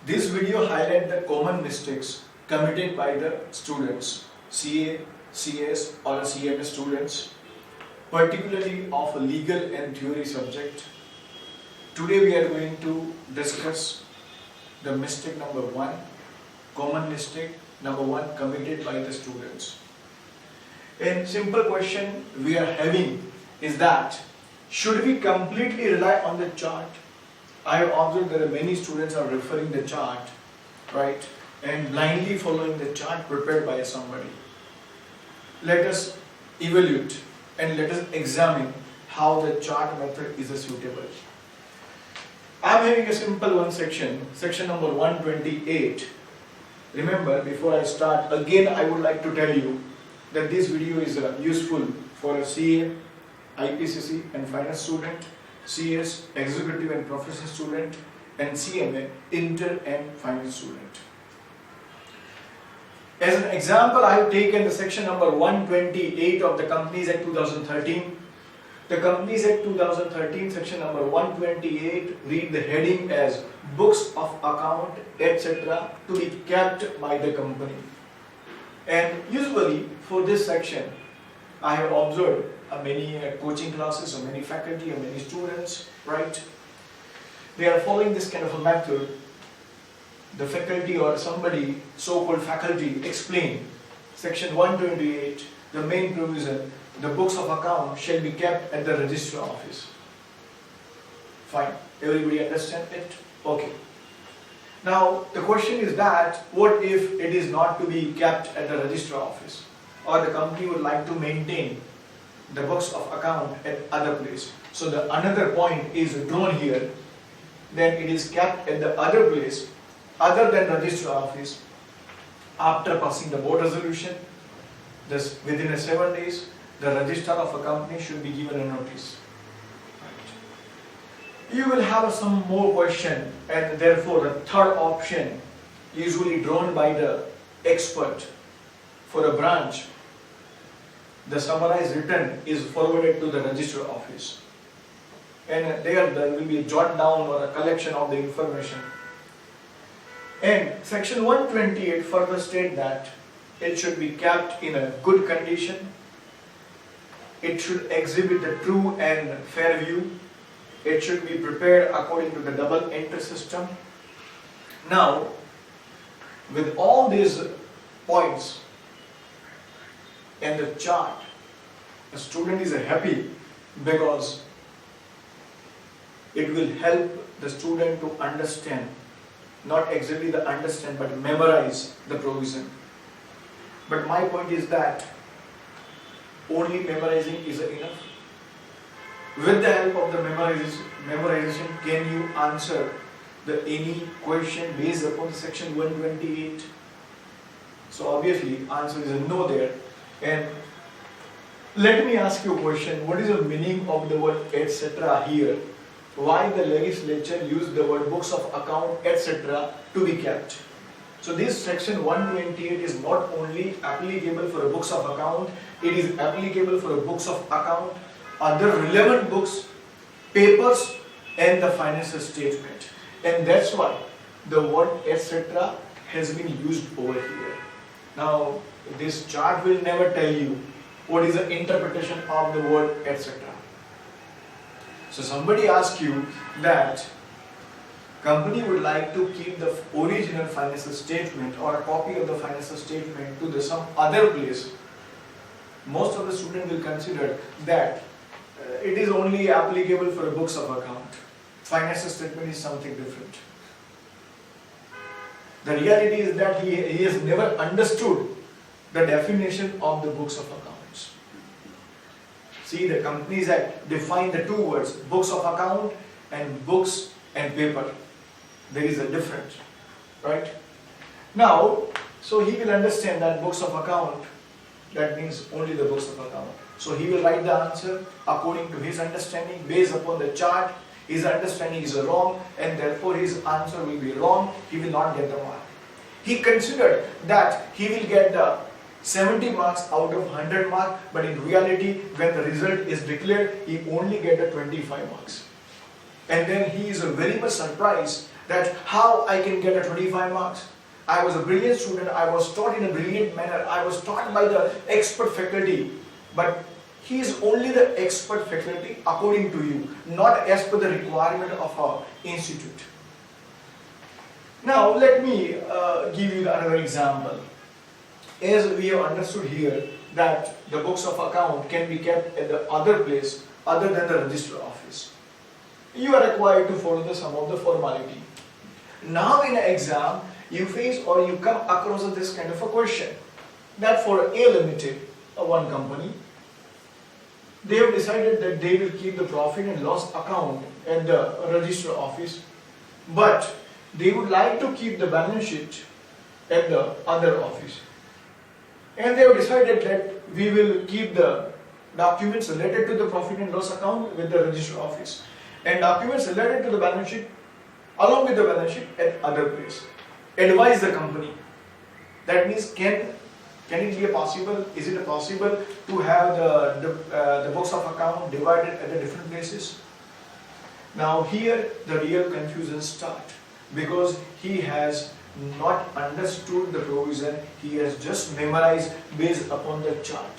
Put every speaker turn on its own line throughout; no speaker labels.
This video highlights the common mistakes committed by the students, CA, CS or CMA students, particularly of a legal and theory subject. Today we are going to discuss the mistake number 1, common mistake number 1 committed by the students. A simple question we are having is that, should we completely rely on the chart? I have observed that many students are referring the chart, right, and blindly following the chart prepared by somebody. Let us evaluate and let us examine how the chart method is suitable. I am having a simple one section number 128. Remember, before I start, again I would like to tell you that this video is useful for a CA, IPCC and finance student, CS, executive and professional student, and CMA, inter and finance student. As an example, I have taken the section number 128 of the Companies Act 2013. The Companies Act 2013 section number 128 read the heading as books of account etc. to be kept by the company. And usually for this section, I have observed many coaching classes or many faculty or many students, right? They are following this kind of a method. The faculty or somebody, so-called faculty, explain section 128, the main provision, the books of account shall be kept at the registrar office. Fine. Everybody understand it? Okay. Now the question is that, what if it is not to be kept at the registrar office, or the company would like to maintain the books of account at other place? So the another point is drawn here. Then it is kept at the other place other than registrar office after passing the board resolution. Thus within 7 days the registrar of a company should be given a notice. Right. You will have some more question, and therefore the third option usually drawn by the expert for a branch, the summarized return is forwarded to the registrar office, and there will be a jot down or a collection of the information. And section 128 further state that it should be kept in a good condition, it should exhibit the true and fair view, it should be prepared according to the double entry system. Now, with all these points and the chart, the student is happy because it will help the student to understand, not exactly the understand but memorize the provision. But my point is that only memorizing is enough. With the help of the memorization, can you answer any question based upon section 128? So obviously answer is a no there. And let me ask you a question. What is the meaning of the word etc. here? Why the legislature used the word books of account etc. to be kept? So this section 128 is not only applicable for books of account, it is applicable for books of account, other relevant books, papers and the financial statement. And that's why the word etc. has been used over here. Now this chart will never tell you what is the interpretation of the word etc. So somebody asks you that company would like to keep the original financial statement or a copy of the financial statement to some other place. Most of the students will consider that it is only applicable for books of account. Financial statement is something different. The reality is that he has never understood the definition of the books of accounts. See, the Companies Act define the two words, books of account and books and paper. There is a difference, right? Now, so he will understand that books of account, that means only the books of account. So he will write the answer according to his understanding, based upon the chart. His understanding is wrong, and therefore his answer will be wrong. He will not get the mark. He considered that he will get the 70 marks out of 100 marks, but in reality, when the result is declared, he only get the 25 marks. And then he is very much surprised that how I can get a 25 marks. I was a brilliant student, I was taught in a brilliant manner, I was taught by the expert faculty, but he is only the expert faculty according to you, not as per the requirement of our institute. Now let me give you another example. As we have understood here that the books of account can be kept at the other place other than the register office. You are required to follow some of the formality. Now in an exam, you face or you come across this kind of a question that for A Limited, one company, they have decided that they will keep the profit and loss account at the register office, but they would like to keep the balance sheet at the other office. And they have decided that we will keep the documents related to the profit and loss account with the register office, and documents related to the balance sheet along with the balance sheet at other place. Advise the company. That means can it be possible? Is it possible to have the books of account divided at the different places? Now here the real confusion starts, because he has not understood the provision, he has just memorized based upon the chart.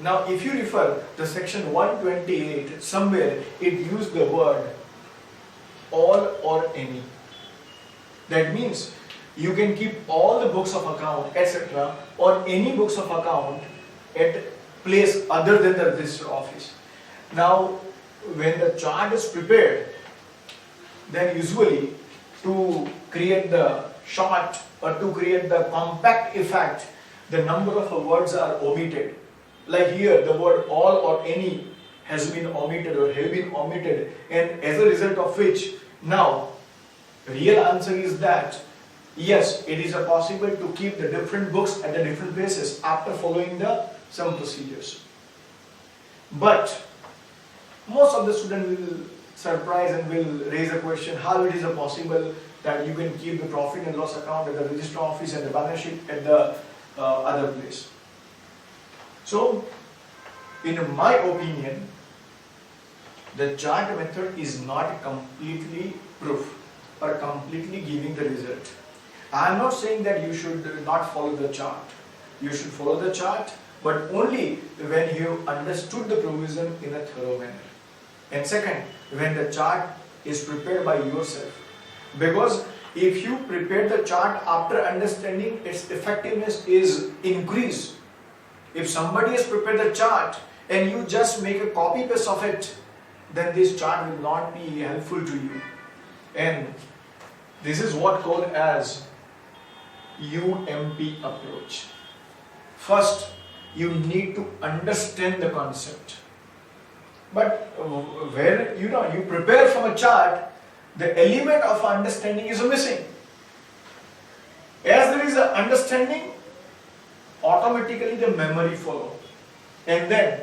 Now if you refer the section 128, somewhere it used the word all or any. That means you can keep all the books of account, etc., or any books of account at place other than the register office. Now when the chart is prepared, then usually to create the short or to create the compact effect, the number of words are omitted. Like here, the word all or any has been omitted or have been omitted, and as a result of which, now real answer is that yes, it is possible to keep the different books at the different places after following some procedures. But most of the students will surprise and will raise a question how it is possible that you can keep the profit and loss account at the register office and the balance sheet at the other place. So in my opinion, the chart method is not completely proof or completely giving the result. I am not saying that you should not follow the chart. You should follow the chart, but only when you understood the provision in a thorough manner. And second, when the chart is prepared by yourself. Because if you prepare the chart after understanding, its effectiveness is increased. If somebody has prepared the chart and you just make a copy paste of it, then this chart will not be helpful to you. And this is what called as UMP approach. First, you need to understand the concept. But where you prepare from a chart, the element of understanding is missing. As there is an understanding, automatically the memory follow, and then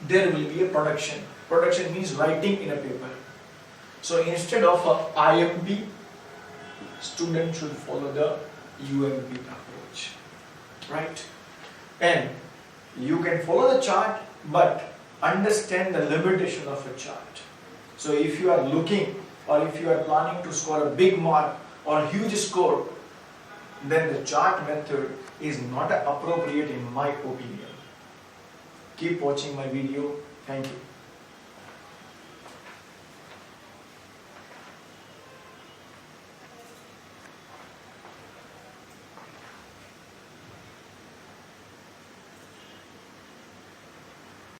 there will be a production. Production means writing in a paper. So instead of IMP, student should follow the UMP approach, right? And you can follow the chart, but understand the limitation of a chart. So if you are looking or if you are planning to score a big mark or huge score, then the chart method is not appropriate in my opinion. Keep watching my video. Thank you.